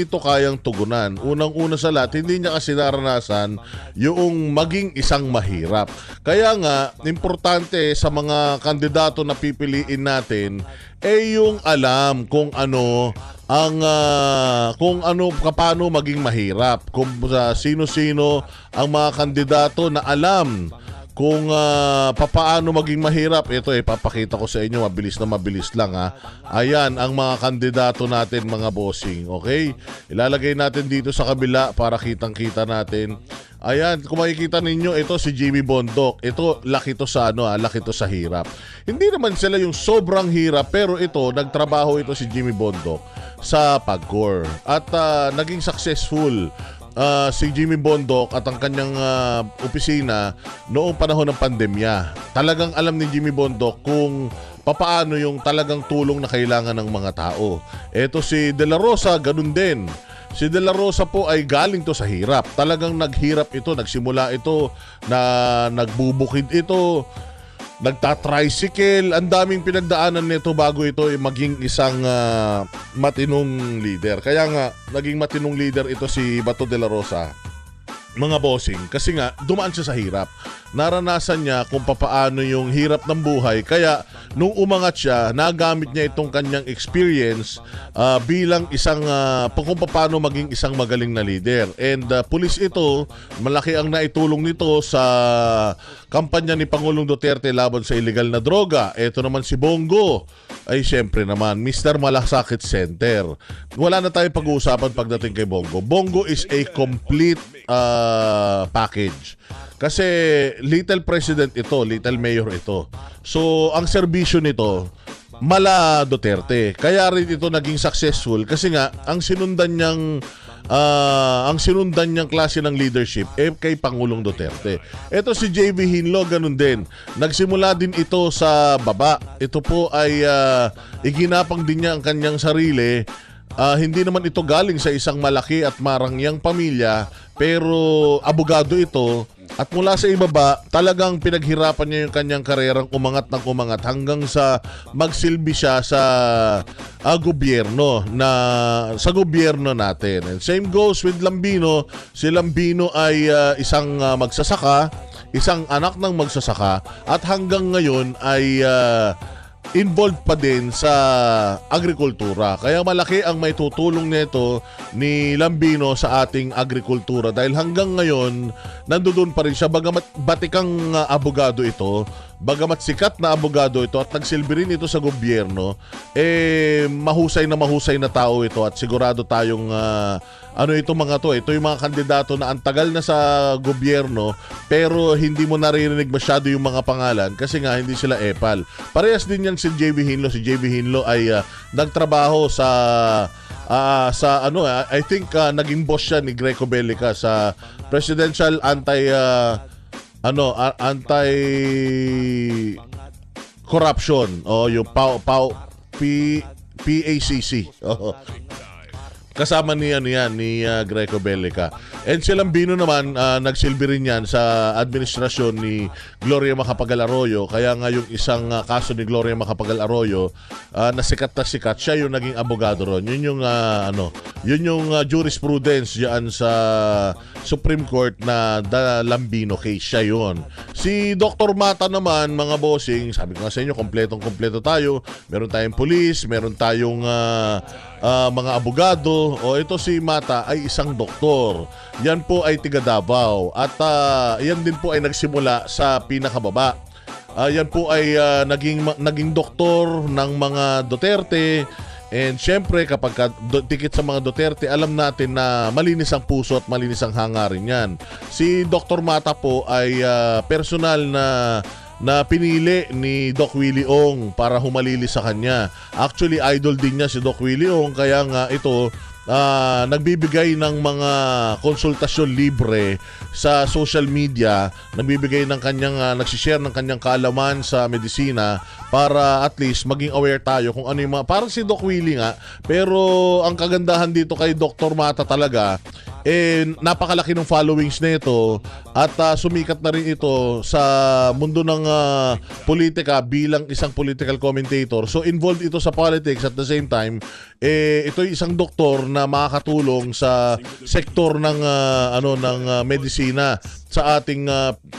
ito kayang tugunan. Unang-una sa lahat, hindi niya kasi naranasan yung maging isang mahirap. Kaya nga, importante sa mga kandidato na pipiliin natin yung alam kung ano ang paano maging mahirap, kung sino-sino ang mga kandidato na alam kung papaano maging mahirap. Ito papakita ko sa inyo, mabilis lang ha. Ayan ang mga kandidato natin, mga bossing. Okay? Ilalagay natin dito sa kabila para kitang-kita natin. Ayan, kung makikita ninyo, ito si Jimmy Bondoc. Ito, laki to sa laki to sa hirap. Hindi naman sila yung sobrang hirap, pero ito, nagtrabaho ito si Jimmy Bondoc sa PAGCOR. At naging successful si Jimmy Bondoc at ang kanyang opisina noong panahon ng pandemya. Talagang alam ni Jimmy Bondoc kung papaano yung talagang tulong na kailangan ng mga tao. Ito si De La Rosa, ganun din. Si De La Rosa po ay galing to sa hirap. Talagang naghirap ito, nagsimula ito, na nagbubukid ito, nagta-tricycle, ang daming pinagdaanan nito bago ito maging isang matinong leader. Kaya nga, naging matinong leader ito si Bato de la Rosa, mga bossing, kasi nga dumaan siya sa hirap. Naranasan niya kung papaano yung hirap ng buhay, kaya nung umangat siya, nagamit niya itong kanyang experience bilang isang kung papaano maging isang magaling na leader. And pulis ito, malaki ang naitulong nito sa kampanya ni Pangulong Duterte laban sa illegal na droga. Ito naman si Bongo, ay siyempre naman Mr. Malasakit Center. Wala na tayong pag-uusapan pagdating kay Bongo. Bongo is a complete package. Kasi little president ito, little mayor ito. So, ang serbisyo nito, mala Duterte. Kaya rin ito naging successful kasi nga, ang sinundan niyang klase ng leadership kay Pangulong Duterte. Ito si JV Hinlo, ganun din. Nagsimula din ito sa baba. Ito po ay iginapang din niya ang kanyang sarili. Hindi naman ito galing sa isang malaki at marangyang pamilya, pero abogado ito. At mula sa ibaba, talagang pinaghirapan niya yung kanyang karerang umangat ng umangat hanggang sa magsilbi siya sa gobyerno natin. And same goes with Lambino. Si Lambino ay isang magsasaka, isang anak ng magsasaka, at hanggang ngayon ay involved pa din sa agrikultura. Kaya malaki ang may tutulong nito ni Lambino sa ating agrikultura dahil hanggang ngayon nandoon pa rin siya, bagamat batikang abogado ito, bagamat sikat na abogado ito at nagsilbi rin ito sa gobyerno, mahusay na tao ito at sigurado tayong ito yung mga kandidato na ang tagal na sa gobyerno pero hindi mo naririnig masyado yung mga pangalan kasi nga hindi sila epal. Parehas din yan si JV Hinlo. Si JV Hinlo ay nagtrabaho sa I think naging boss siya ni Greco Bellica sa presidential anti-corruption yung PACC. Kasama ni Greco Bellica. And si Lambino naman, nagsilbi rin yan sa administrasyon ni Gloria Macapagal-Arroyo. Kaya nga yung isang kaso ni Gloria Macapagal-Arroyo, sikat siya yung naging abogado ron. Yun yung jurisprudence diyan sa Supreme Court na Lambino case, siya yun. Si Dr. Mata naman, mga bossing, sabi ko nga sa inyo, kompletong-kompleto tayo. Meron tayong pulis, meron tayong mga abogado. Ito si Mata ay isang doktor. Yan po ay tiga Davao. At yan din po ay nagsimula sa pinakababa. Yan po ay naging doktor ng mga Duterte. And syempre kapag dikit sa mga Duterte, alam natin na malinis ang puso at malinis ang hangarin yan. Si Dr. Mata po ay personal na pinili ni Doc Willie Ong para humalili sa kanya. Actually, idol din niya si Doc Willie Ong, kaya nga ito nagbibigay ng mga konsultasyon libre sa social media, nagbibigay ng kanyang nagsishare ng kanyang kaalaman sa medisina para at least maging aware tayo kung ano yung mga, parang si Doc Willie nga, pero ang kagandahan dito kay Dr. Mata talaga, napakalaki ng followings nito at sumikat na rin ito sa mundo ng politika bilang isang political commentator. So involved ito sa politics at the same time ito isang doktor na makakatulong sa sektor ng medisina sa ating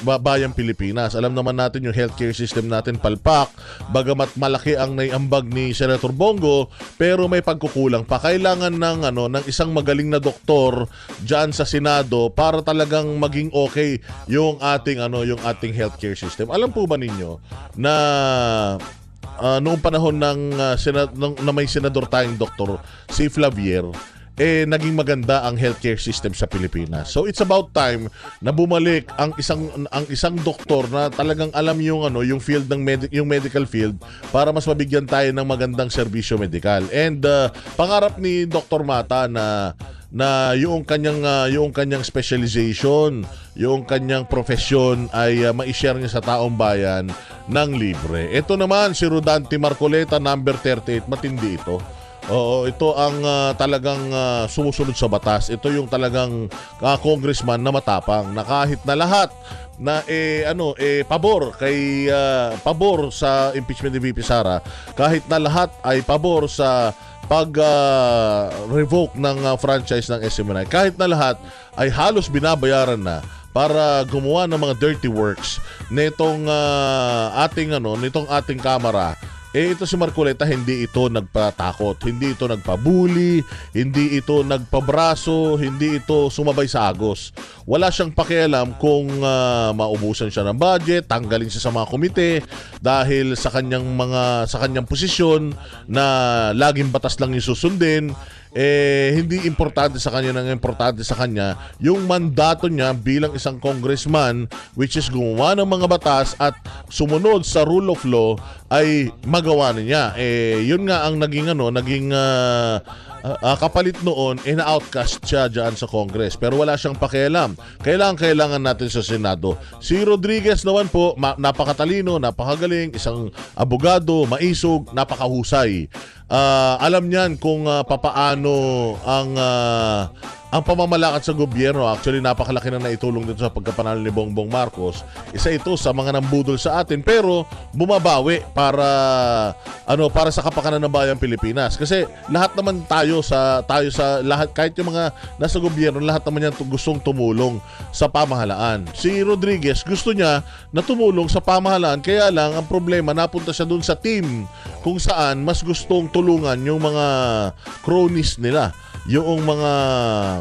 bayang Pilipinas. Alam naman natin yung healthcare system natin palpak, bagamat malaki ang naiambag ni Senator Bongo, pero may pagkukulang pa. Kailangan ng isang magaling na doktor diyan sa Senado para talagang maging okay yung ating healthcare system. Alam po ba ninyo na noong panahon na may senador tayong doktor, si Flavier, naging maganda ang healthcare system sa Pilipinas. So it's about time na bumalik ang isang doktor na talagang alam yung field ng yung medical field para mas mabigyan tayo ng magandang serbisyo medikal. And pangarap ni Dr. Mata na yung kanyang specialization, yung kanyang profesyon ay ma-share niya sa taong bayan ng libre. Ito naman si Rodante Marcoleta, number 38, matindi ito. Oo, ito ang talagang sumusunod sa batas. Ito yung talagang congressman na matapang na kahit na lahat na pabor sa impeachment ni VP Sara, kahit na lahat ay pabor sa pag-revoke ng franchise ng SMNI, kahit na lahat ay halos binabayaran na para gumawa ng mga dirty works nitong ating kamera. Ito si Marcoleta, hindi ito nagpatakot, hindi ito nagpabuli, hindi ito nagpabraso, hindi ito sumabay sa agos. Wala siyang pakialam kung maubusan siya ng budget, tanggalin siya sa mga komite dahil sa kanyang posisyon na laging batas lang yung susundin. Hindi importante sa kanya, nang importante sa kanya yung mandato niya bilang isang congressman, which is gumawa ng mga batas at sumunod sa rule of law ay magawa niya. Yun nga ang naging kapalit noon, na-outcast siya dyan sa Congress. Pero wala siyang pakialam. Kailangan natin sa Senado. Si Rodriguez naman po, napakatalino, napakagaling, isang abogado, maisog, napakahusay. Alam niyan kung papaano ang pamamalakad sa gobyerno. Actually, napakalaki na naitulong dito sa pagkapanalo ni Bongbong Marcos. Isa ito sa mga nambudol sa atin, pero bumabawi para sa kapakanan ng bayang Pilipinas. Kasi lahat naman tayo sa lahat, kahit yung mga nasa gobyerno, lahat naman yan gustong tumulong sa pamahalaan. Si Rodriguez gusto niya na tumulong sa pamahalaan, kaya lang ang problema, napunta siya dun sa team kung saan mas gustong tulungan yung mga cronies nila, yung mga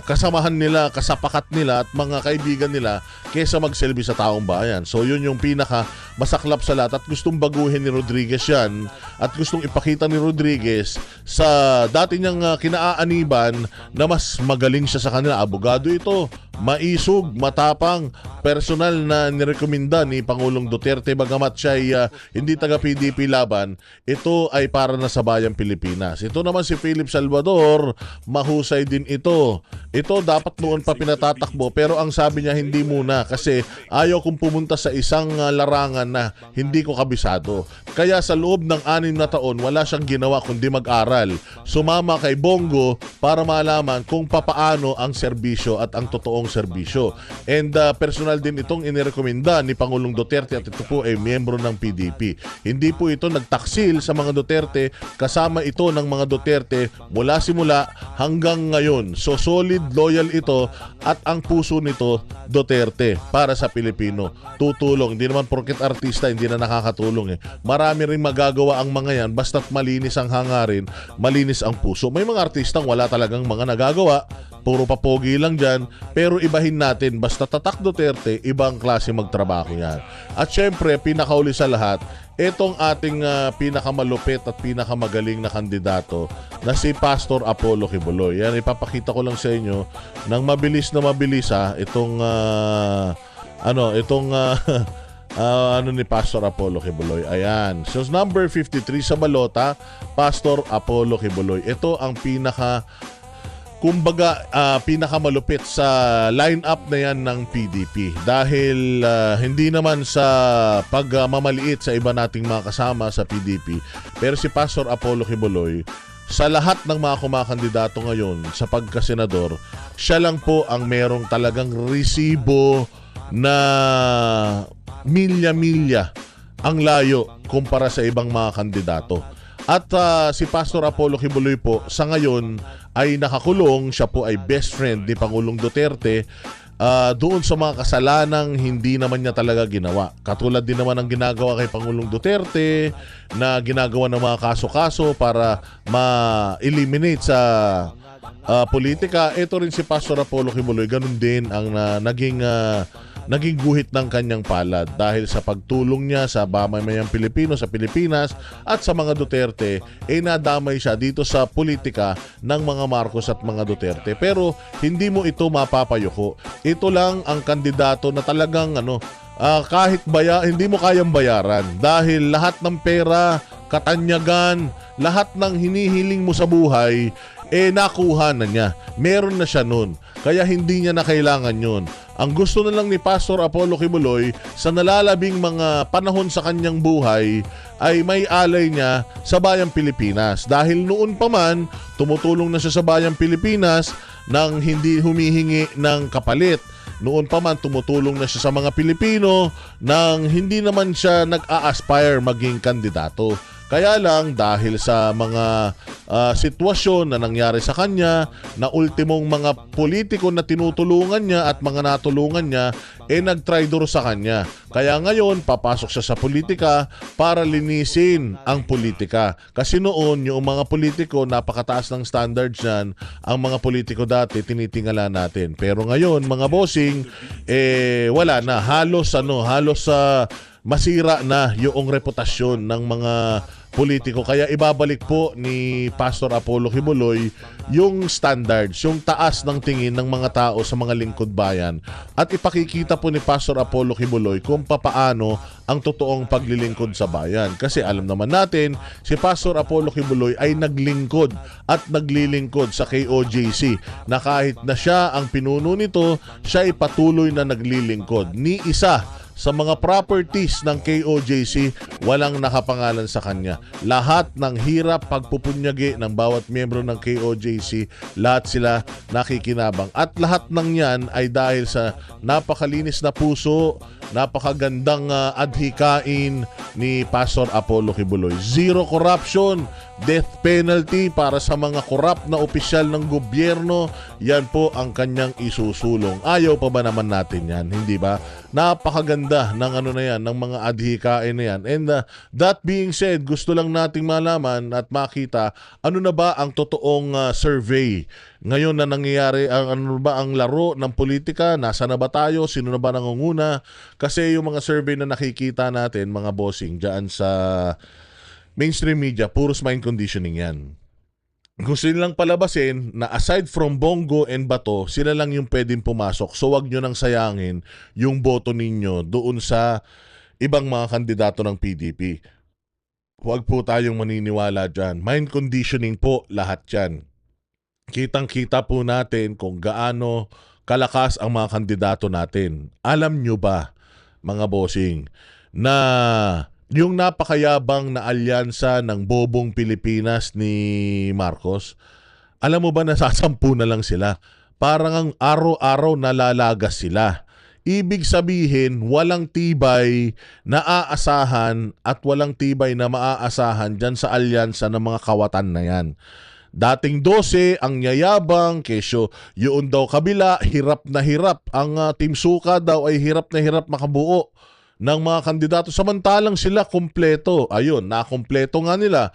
kasamahan nila, kasapakat nila at mga kaibigan nila kaysa magsilbi sa taong bayan. So yun yung pinaka masaklap sa lahat at gustong baguhin ni Rodriguez yan at gustong ipakita ni Rodriguez sa dati niyang kinaaaniban na mas magaling siya sa kanila. Abogado ito, maisog, matapang, personal na nirekomenda ni Pangulong Duterte, bagamat siya ay hindi taga PDP laban. Ito ay para na sa bayang Pilipinas. Ito naman si Philip Salvador, mahusay din ito. Ito dapat noon pa pinatatakbo, pero ang sabi niya hindi muna kasi ayaw kong pumunta sa isang larangan na hindi ko kabisado. Kaya sa loob ng 6 na taon wala siyang ginawa kundi mag-aral. Sumama kay Bongo para malaman kung papaano ang serbisyo at ang totoong serbisyo. And personal din itong inirekomenda ni Pangulong Duterte at ito po ay miyembro ng PDP. Hindi po ito nagtaksil sa mga Duterte, kasama ito ng mga Duterte mula simula hanggang ngayon. So solid, loyal ito at ang puso nito Duterte para sa Pilipino. Tutulong. Hindi naman porket artista hindi na nakakatulong. Marami rin magagawa ang mga yan basta't malinis ang hangarin, malinis ang puso. May mga artistang wala talagang mga nagagawa, puro papogi lang dyan, pero ibahin natin, basta tatak Duterte, ibang klase magtrabaho yan. At syempre, pinakauli sa lahat, itong ating pinakamalupit at pinakamagaling na kandidato na si Pastor Apollo Quiboloy. Yan, ipapakita ko lang sa inyo ng mabilis itong ni Pastor Apollo Quiboloy. Ayan. So number 53 sa balota, Pastor Apollo Quiboloy. Ito ang pinakamalupit sa line-up na yan ng PDP dahil hindi naman sa pagmamaliit sa iba nating mga kasama sa PDP, pero si Pastor Apollo Quiboloy sa lahat ng mga kumakandidato ngayon sa pagkasenador, siya lang po ang merong talagang resibo na milya-milya ang layo kumpara sa ibang mga kandidato. At si Pastor Apollo Kibuloy po sa ngayon ay nakakulong. Siya po ay best friend ni Pangulong Duterte doon sa mga kasalanang hindi naman niya talaga ginawa. Katulad din naman ang ginagawa kay Pangulong Duterte na ginagawa ng mga kaso-kaso para ma-eliminate sa politika. Ito rin si Pastor Apollo Kibuloy, ganun din ang naging guhit ng kanyang palad dahil sa pagtulong niya sa mamamayang Pilipino sa Pilipinas at sa mga Duterte, nadamay siya dito sa politika ng mga Marcos at mga Duterte. Pero hindi mo ito mapapayuko. Ito lang ang kandidato na talagang kahit hindi mo kayang bayaran dahil lahat ng pera, katanyagan, lahat ng hinihiling mo sa buhay nakuha na niya. Meron na siya nun. Kaya hindi niya na kailangan yun. Ang gusto na lang ni Pastor Apollo Kibuloy sa nalalabing mga panahon sa kanyang buhay ay may alay niya sa bayang Pilipinas. Dahil noon pa man, tumutulong na siya sa bayang Pilipinas nang hindi humihingi ng kapalit. Noon pa man, tumutulong na siya sa mga Pilipino nang hindi naman siya nag-a-aspire maging kandidato. Kaya lang dahil sa mga sitwasyon na nangyari sa kanya, na ultimong mga politiko na tinutulungan niya at mga natulungan niya, nag-traitor sa kanya. Kaya ngayon, papasok siya sa politika para linisin ang politika. Kasi noon, yung mga politiko, napakataas ng standards yan. Ang mga politiko dati, tinitingala natin. Pero ngayon, mga bossing, wala na. Halos masira na yung reputasyon ng mga politiko. Kaya ibabalik po ni Pastor Apollo Kibuloy yung standards, yung taas ng tingin ng mga tao sa mga lingkod bayan. At ipakikita po ni Pastor Apollo Kibuloy kung papaano ang totoong paglilingkod sa bayan. Kasi alam naman natin, si Pastor Apollo Kibuloy ay naglingkod at naglilingkod sa KOJC na kahit na siya ang pinuno nito, siya ay patuloy na naglilingkod. Ni isa sa mga properties ng KOJC, walang nakapangalan sa kanya. Lahat ng hirap pagpupunyagi ng bawat miyembro ng KOJC, lahat sila nakikinabang. At lahat ng yan ay dahil sa napakalinis na puso, napakagandang adhikain ni Pastor Apollo Kibuloy. Zero corruption, death penalty para sa mga corrupt na opisyal ng gobyerno. Yan po ang kanyang isusulong. Ayaw pa ba naman natin yan? Hindi ba? Napakaganda ng ng mga adhikain na yan. And that being said, gusto lang nating malaman at makita ano na ba ang totoong survey ngayon na nangyayari, ano ba ang laro ng politika, nasa na ba tayo, sino na ba nangunguna. Kasi yung mga survey na nakikita natin, mga bossing, dyan sa mainstream media, puros mind conditioning yan. Gusto nilang palabasin na aside from Bongo and Bato, sila lang yung pwedeng pumasok. So wag nyo nang sayangin yung boto ninyo doon sa ibang mga kandidato ng PDP. Huwag po tayong maniniwala dyan. Mind conditioning po lahat yan. Kitang-kita po natin kung gaano kalakas ang mga kandidato natin. Alam nyo ba, mga bossing, na yung napakayabang na alyansa ng bobong Pilipinas ni Marcos, alam mo ba nasasampu na lang sila? Parang ang araw-araw nalalagas sila. Ibig sabihin, walang tibay na aasahan at walang tibay na maaasahan dyan sa alyansa ng mga kawatan na yan. Dating 12 ang yayabang, kesyo yun daw kabila, hirap na hirap. Ang Team Suka daw ay hirap na hirap makabuo ng mga kandidato. Samantalang sila kompleto. Ayun, nakompleto nga nila.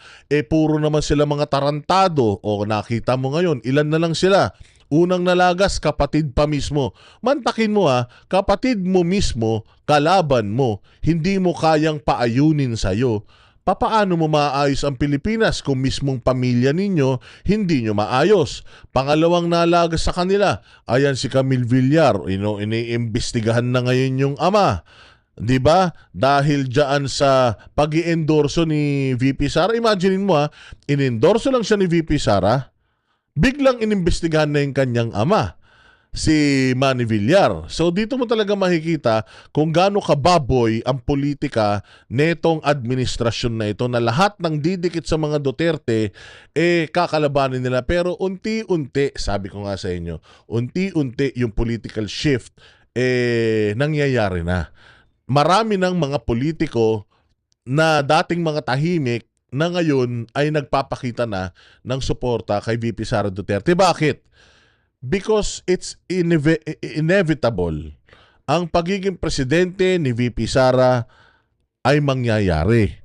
Puro naman sila mga tarantado. O nakita mo ngayon, ilan na lang sila. Unang nalagas, kapatid pa mismo. Mantakin mo kapatid mo mismo, kalaban mo, hindi mo kayang paayunin sa'yo. Papaano mo maayos ang Pilipinas kung mismong pamilya ninyo hindi nyo maayos? Pangalawang nalagas sa kanila, ayan si Camille Villar, iniimbestigahan na ngayon yung ama. 'Di ba? Dahil diyan sa pag-i-endorso ni VP Sara, imaginein mo in-endorso lang siya ni VP Sara, biglang inimbestigahan na yung kanyang ama. si Manny Villar. So dito mo talaga makikita kung gaano kababoy ang politika netong administrasyon na ito, na lahat ng didikit sa mga Duterte kakalabanin nila. Pero unti-unti, sabi ko nga sa inyo, unti-unti yung political shift nangyayari na. Marami ng mga politiko na dating mga tahimik na ngayon ay nagpapakita na ng suporta kay VP Sara Duterte. Bakit? Because it's inevitable. Ang pagiging presidente ni VP Sara ay mangyayari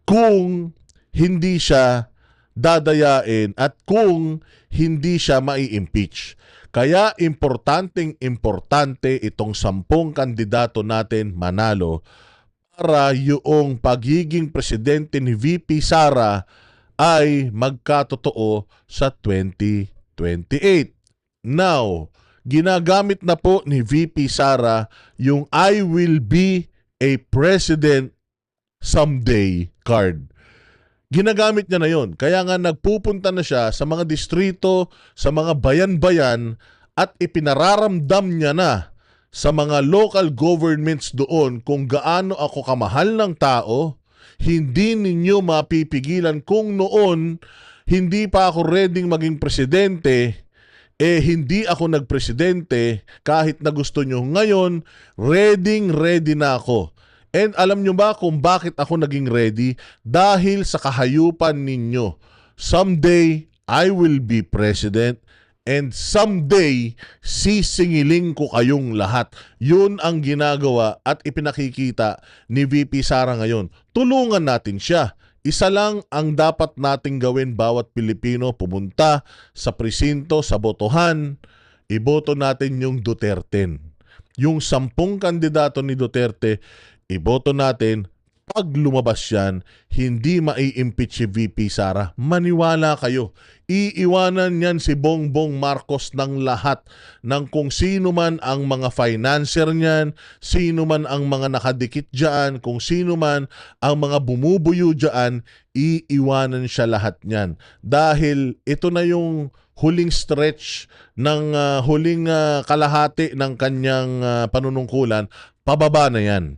kung hindi siya dadayain at kung hindi siya mai-impeach. Kaya importante itong 10 kandidato natin manalo para yung pagiging presidente ni VP Sara ay magkatotoo sa 2028. Now, ginagamit na po ni VP Sara yung I will be a president someday card. Ginagamit niya na yon. Kaya nga nagpupunta na siya sa mga distrito, sa mga bayan-bayan at ipinararamdam niya na sa mga local governments doon kung gaano ako kamahal ng tao. Hindi ninyo mapipigilan kung noon hindi pa ako ready maging presidente, hindi ako nagpresidente kahit na gusto nyo. Ngayon, ready na ako. And alam nyo ba kung bakit ako naging ready? Dahil sa kahayupan ninyo. Someday, I will be president and someday, sisingiling ko kayong lahat. Yun ang ginagawa at ipinakikita ni VP Sara ngayon. Tulungan natin siya. Isa lang ang dapat nating gawin bawat Pilipino, pumunta sa presinto, sa botohan, iboto natin yung Duterte. Yung 10 kandidato ni Duterte, iboto natin. Pag lumabas yan, hindi mai-impeach si VP Sara. Maniwala kayo. Iiwanan yan si Bongbong Marcos ng lahat ng kung sino man ang mga financier niyan, sino man ang mga nakadikit dyan, kung sino man ang mga bumubuyo dyan, iiwanan siya lahat niyan. Dahil ito na yung huling stretch ng huling kalahati ng kanyang panunungkulan, pababa na yan.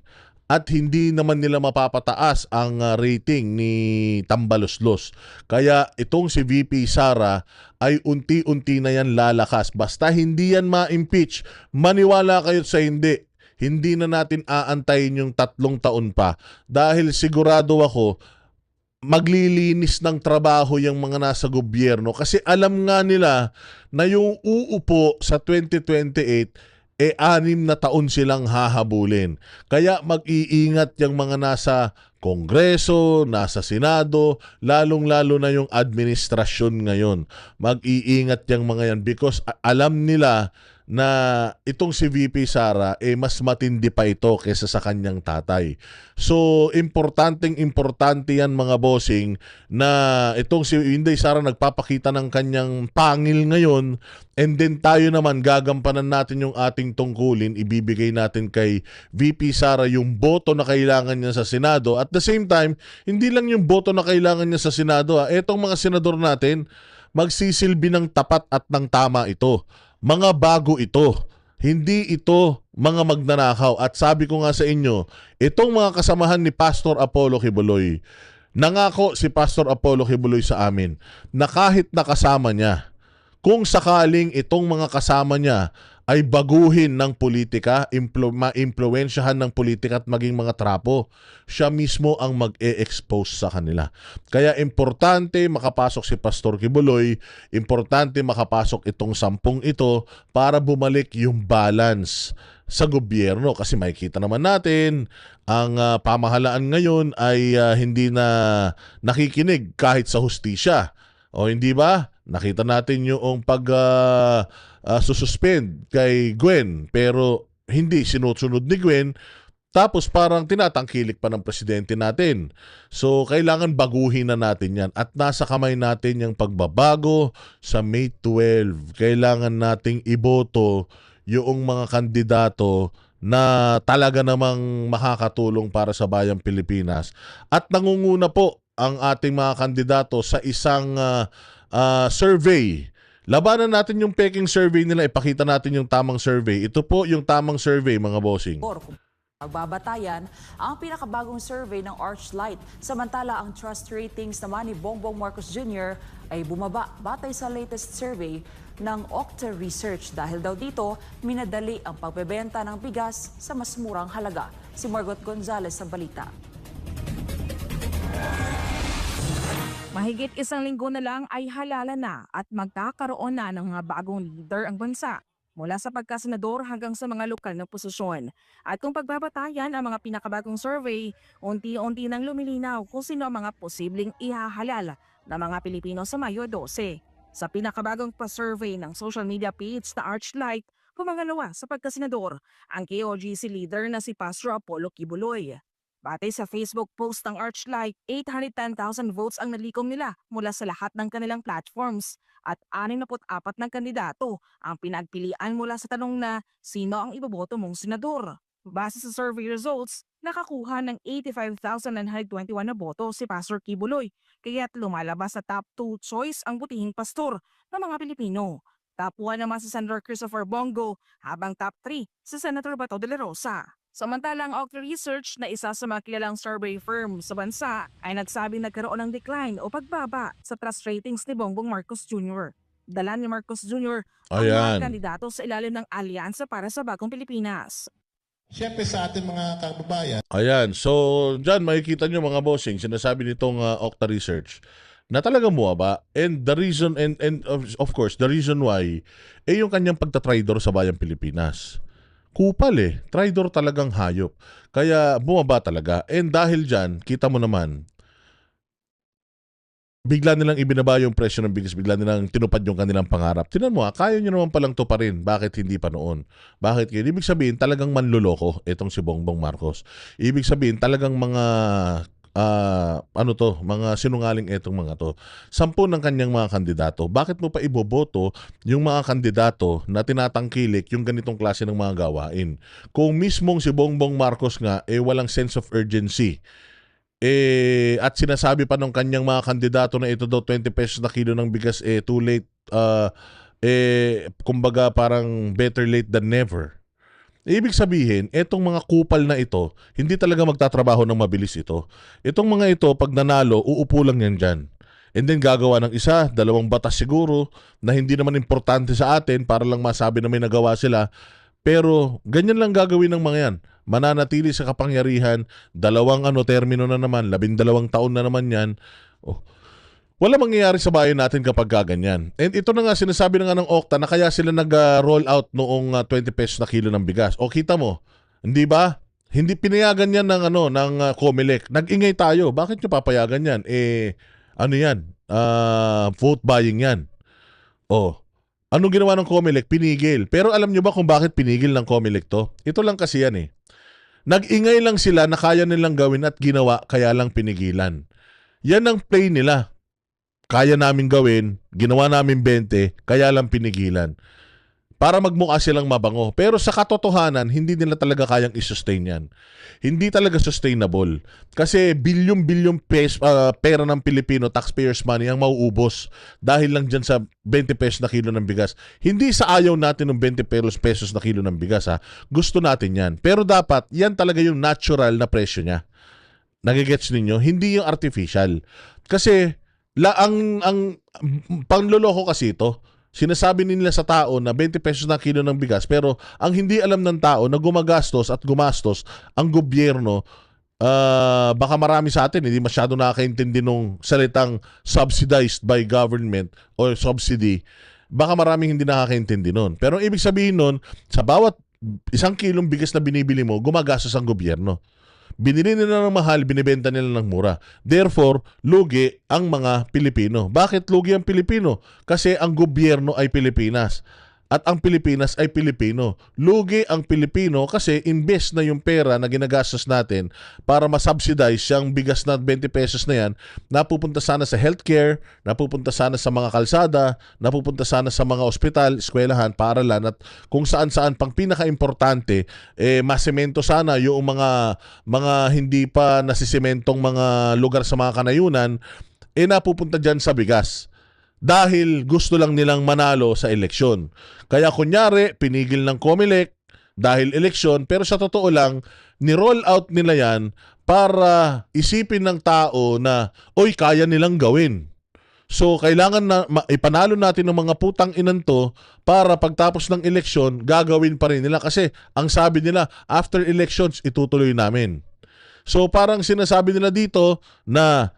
At hindi naman nila mapapataas ang rating ni Tambaloslos. Kaya itong si VP Sara ay unti-unti na yan lalakas. Basta hindi yan ma-impeach, maniwala kayo sa hindi. Hindi na natin aantayin yung 3 taon pa. Dahil sigurado ako, maglilinis ng trabaho yung mga nasa gobyerno. Kasi alam nga nila na yung uupo sa 2028, 6 na taon silang hahabulin. Kaya mag-iingat yung mga nasa Kongreso, nasa Senado, lalong-lalo na yung administrasyon ngayon. Mag-iingat yung mga yan because alam nila na itong si VP Sara mas matindi pa ito kaysa sa kanyang tatay. So, importante yan mga bossing na itong si Inday Sara nagpapakita ng kanyang pangil ngayon, and then tayo naman gagampanan natin yung ating tungkulin, ibibigay natin kay VP Sara yung boto na kailangan niya sa Senado. At the same time, hindi lang yung boto na kailangan niya sa Senado. Etong mga senador natin, magsisilbi ng tapat at ng tama ito. Mga bago ito. Hindi ito mga magnanakaw. At sabi ko nga sa inyo, itong mga kasamahan ni Pastor Apollo Kibuloy, nangako si Pastor Apollo Kibuloy sa amin na kahit nakasama niya, kung sakaling itong mga kasama niya ay baguhin ng politika, ma-impluwensyahan ng politika at maging mga trapo, siya mismo ang mag-e-expose sa kanila. Kaya importante makapasok si Pastor Kibuloy, importante makapasok itong 10 ito para bumalik yung balance sa gobyerno. Kasi makikita naman natin, ang pamahalaan ngayon ay hindi na nakikinig kahit sa hustisya. O hindi ba? Nakita natin yung sususpend kay Gwen, pero hindi sinusunod ni Gwen, tapos parang tinatangkilik pa ng presidente natin. So kailangan baguhin na natin yan at nasa kamay natin yung pagbabago sa May 12. Kailangan nating iboto yung mga kandidato na talaga namang makakatulong para sa bayang Pilipinas. At nangunguna po ang ating mga kandidato sa isang survey Labanan natin yung peking survey nila, ipakita natin yung tamang survey. Ito po yung tamang survey, mga bossing. Magbabatayan ang pinakabagong survey ng Archlight. Samantala, ang trust ratings naman ni Bongbong Marcos Jr. ay bumaba batay sa latest survey ng Okta Research. Dahil daw dito, minadali ang pagbebenta ng bigas sa mas murang halaga. Si Margot Gonzalez sa balita. Mahigit isang linggo na lang ay halala na at magkakaroon na ng mga bagong leader ang bansa. Mula sa pagkasenador hanggang sa mga lokal na posisyon. At kung pagbabatayan ang mga pinakabagong survey, unti-unti nang lumilinaw kung sino ang mga posibleng ihahalal na mga Pilipino sa Mayo 12. Sa pinakabagong pa-survey ng social media page na Archlight, pumangalawa sa pagkasenador ang KOGC leader na si Pastor Apollo Kibuloy. Batay sa Facebook post ng Archlight, 810,000 votes ang nalikom nila mula sa lahat ng kanilang platforms at 64 na kandidato ang pinagpilian mula sa tanong na sino ang iboboto mong senador. Base sa survey results, nakakuha ng 85,921 na boto si Pastor Kibuloy, kaya't lumalabas sa top 2 choice ang butihing pastor ng mga Pilipino. Top 1 naman si Senator Christopher Bongo, habang top 3 si Senator Bato de la Rosa. Samantalang Okta Research na isa sa mga kilalang survey firm sa bansa ay nagsabing nagkaroon ng decline o pagbaba sa trust ratings ni Bongbong Marcos Jr. Dala ni Marcos Jr. ang mga kandidato sa ilalim ng alyansa para sa bagong Pilipinas. Siyempre sa ating mga kababayan. Ayan, so dyan makikita nyo mga bossing, sinasabi nitong Okta Research na talaga bumaba, and the reason and of course the reason why yung kanyang pagtatraidor sa bayang Pilipinas. Kupal traidor talagang hayop. Kaya bumaba talaga. And dahil dyan, kita mo naman, bigla nilang ibinaba yung presyo ng bigas, bigla nilang tinupad yung kanilang pangarap. Tinan mo, kaya nyo naman palang tuparin. Bakit hindi pa noon? Bakit kayo? Ibig sabihin, talagang manluloko itong si Bongbong Marcos. Ibig sabihin, talagang mga mga sinungaling etong mga to. 10 ng kanyang mga kandidato. Bakit mo pa iboboto yung mga kandidato na tinatangkilik yung ganitong klase ng mga gawain? Kung mismong si Bongbong Marcos nga walang sense of urgency. At sinasabi pa ng kanyang mga kandidato na ito daw 20 pesos na kilo ng bigas too late, kumbaga parang better late than never. Ibig sabihin, etong mga kupal na ito, hindi talaga magtatrabaho ng mabilis ito. Itong mga ito, pag nanalo, uupo lang yan dyan. And then gagawa ng 1, 2 batas siguro na hindi naman importante sa atin para lang masabi na may nagawa sila. Pero ganyan lang gagawin ng mga yan. Mananatili sa kapangyarihan, 2 termino na naman, 12 taon na naman yan. Wala mangyayari sa bayan natin kapag gaganyan. And ito na nga, sinasabi na nga ng Okta na kaya sila nag-roll out noong 20 pesos na kilo ng bigas. O kita mo, hindi ba? Hindi pinayagan yan ng COMELEC. Nag-ingay tayo. Bakit nyo papayagan yan? Ano yan? Vote buying yan. Anong ginawa ng COMELEC? Pinigil. Pero alam nyo ba kung bakit pinigil ng COMELEC to? Ito lang kasi yan Nag-ingay lang sila na kaya nilang gawin at ginawa, kaya lang pinigilan. Yan ang play nila. Kaya namin gawin, ginawa namin 20, kaya lang pinigilan. Para magmukha silang mabango. Pero sa katotohanan, hindi nila talaga kayang i-sustain yan. Hindi talaga sustainable. Kasi bilyon-bilyon pera ng Pilipino, taxpayers money, ang mauubos dahil lang dyan sa 20 pesos na kilo ng bigas. Hindi sa ayaw natin ng 20 pesos na kilo ng bigas. Gusto natin yan. Pero dapat, yan talaga yung natural na presyo niya. Nagigets ninyo? Hindi yung artificial. Kasi, ang pangloloko kasi ito, sinasabi nila sa tao na 20 pesos na kilo ng bigas, pero ang hindi alam ng tao na gumagastos at gumastos ang gobyerno, baka marami sa atin hindi masyado nakakaintindi nung salitang subsidized by government or subsidy, baka maraming hindi nakakaintindi nun. Pero ang ibig sabihin nun, sa bawat 1 kilong bigas na binibili mo, gumagastos ang gobyerno. Binili nila ng mahal, binibenta nila ng mura. Therefore, lugi ang mga Pilipino. Bakit lugi ang Pilipino? Kasi ang gobyerno ay Pilipinas. At ang Pilipinas ay Pilipino. Lugi ang Pilipino kasi imbes na yung pera na ginagastos natin para masubsidize yung bigas na 20 pesos na yan, napupunta sana sa healthcare, napupunta sana sa mga kalsada, napupunta sana sa mga ospital, eskwelahan, paaralan, at kung saan-saan pang pinaka-importante, masemento sana yung mga hindi pa nasisementong mga lugar sa mga kanayunan, napupunta dyan sa bigas. dahil gusto lang nilang manalo sa eleksyon. Kaya kunyari, pinigil ng COMELEC dahil eleksyon, pero sa totoo lang, ni-roll out nila yan para isipin ng tao na, oy, kaya nilang gawin. So, kailangan na ipanalo natin ng mga putang inan to para pagtapos ng eleksyon, gagawin pa rin nila. Kasi ang sabi nila, after elections, itutuloy namin. So, parang sinasabi nila dito na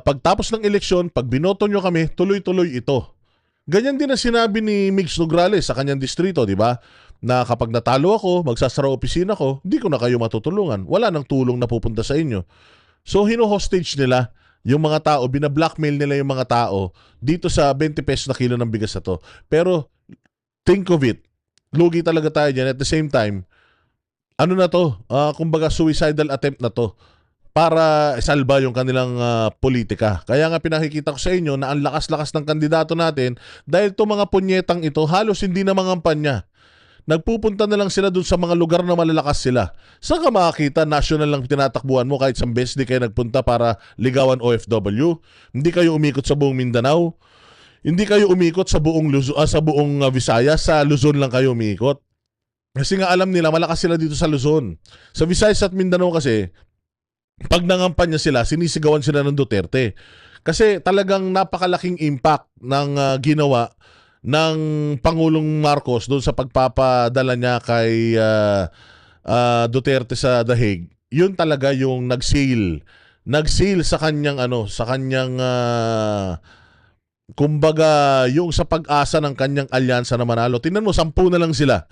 pagtapos ng eleksyon, pag binoto nyo kami, tuloy-tuloy ito. Ganyan din ang sinabi ni Migs Nograles sa kanyang distrito, di ba? Na kapag natalo ako, magsasara opisina ko, hindi ko na kayo matutulungan. Wala nang tulong na pupunta sa inyo. So, hino-hostage nila yung mga tao, binablockmail nila yung mga tao dito sa 20 pesos na kilo ng bigas na to. Pero, think of it, lugi talaga tayo dyan. At the same time, ano na to? Kumbaga, suicidal attempt na to para salba yung kanilang politika. Kaya nga pinakikita ko sa inyo na ang lakas-lakas ng kandidato natin dahil itong mga punyetang ito halos hindi na mangampanya. Nagpupunta na lang sila dun sa mga lugar na malalakas sila. Saan ka makakita? National lang tinatakbuhan mo kahit sa best di kayo nagpunta para ligawan OFW. Hindi kayo umikot sa buong Mindanao. Hindi kayo umikot sa buong Visayas. Sa Luzon lang kayo umikot. Kasi nga alam nila malakas sila dito sa Luzon. Sa Visayas at Mindanao kasi, pag nangampanya sila, sinisigawan sila ng Duterte. Kasi talagang napakalaking impact ng ginawa ng Pangulong Marcos doon sa pagpapadala niya kay Duterte sa The Hague. Yun talaga yung nag-seal sa kanyang kumbaga yung sa pag-asa ng kanyang alyansa na manalo. Tingnan mo, 10 na lang sila.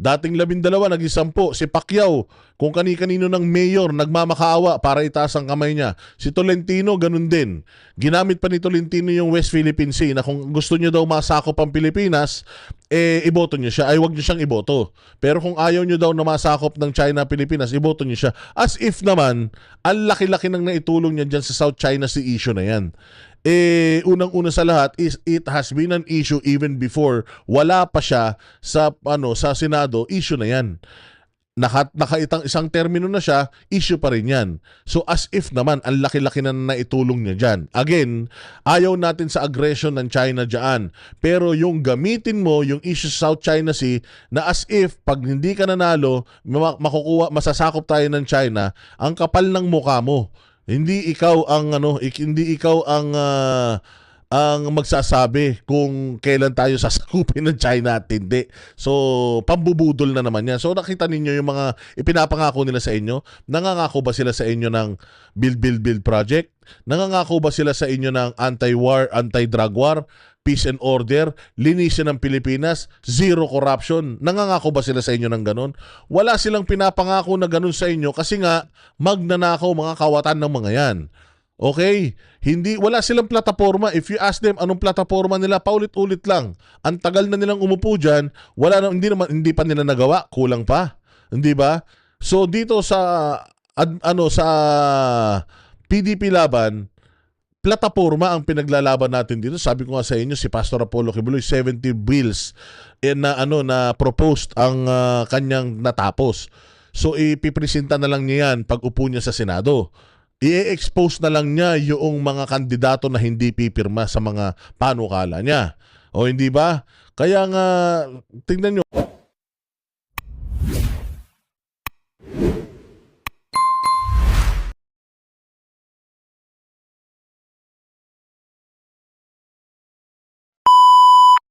Dating 12, naging 10. Si Pacquiao, kung kani-kanino ng mayor, nagmamakaawa para itaas ang kamay niya. Si Tolentino, ganun din. Ginamit pa ni Tolentino yung West Philippine Sea na kung gusto niyo daw masakop ang Pilipinas, iboto niyo siya. Ay, wag niyo siyang iboto. Pero kung ayaw niyo daw na masakop ng China, Pilipinas, iboto niyo siya. As if naman, ang laki-laki nang naitulong niya dyan sa South China Sea issue na yan. Unang-una sa lahat is it has been an issue even before wala pa siya sa Senado, issue na yan. Nakaitang isang termino na siya, issue pa rin yan. So as if naman ang laki-laki na naitulong niya dyan. Again, ayaw natin sa aggression ng China dyan. Pero yung gamitin mo yung issue sa South China Sea na as if pag hindi ka nanalo, masasakop tayo ng China, ang kapal ng mukha mo. Hindi ikaw ang magsasabi kung kailan tayo sasakupin ng China at hindi. So, pambubudol na naman yan. So, nakita ninyo yung mga ipinapangako nila sa inyo. Nangangako ba sila sa inyo ng build project? Nangangako ba sila sa inyo ng anti-war, anti-drug war? Peace and order, linisin ng Pilipinas, zero corruption. Nangangako ba sila sa inyo ng ganun? Wala silang pinapangako na ganun sa inyo kasi nga magnanakaw mga kawatan ng mga yan. Okay? Wala silang plataforma. If you ask them anong plataforma nila, paulit-ulit lang. Ang tagal na nilang umupo diyan, hindi pa nila nagawa, kulang pa. Hindi ba? So dito sa PDP laban, plataforma ang pinaglalaban natin dito. Sabi ko nga sa inyo, si Pastor Apollo Kibuloy, 70 bills na proposed ang kanyang natapos. So ipipresenta na lang niya yan pag upo niya sa Senado. I-expose na lang niya yung mga kandidato na hindi pipirma sa mga panukala niya. O hindi ba? Kaya nga, tingnan nyo.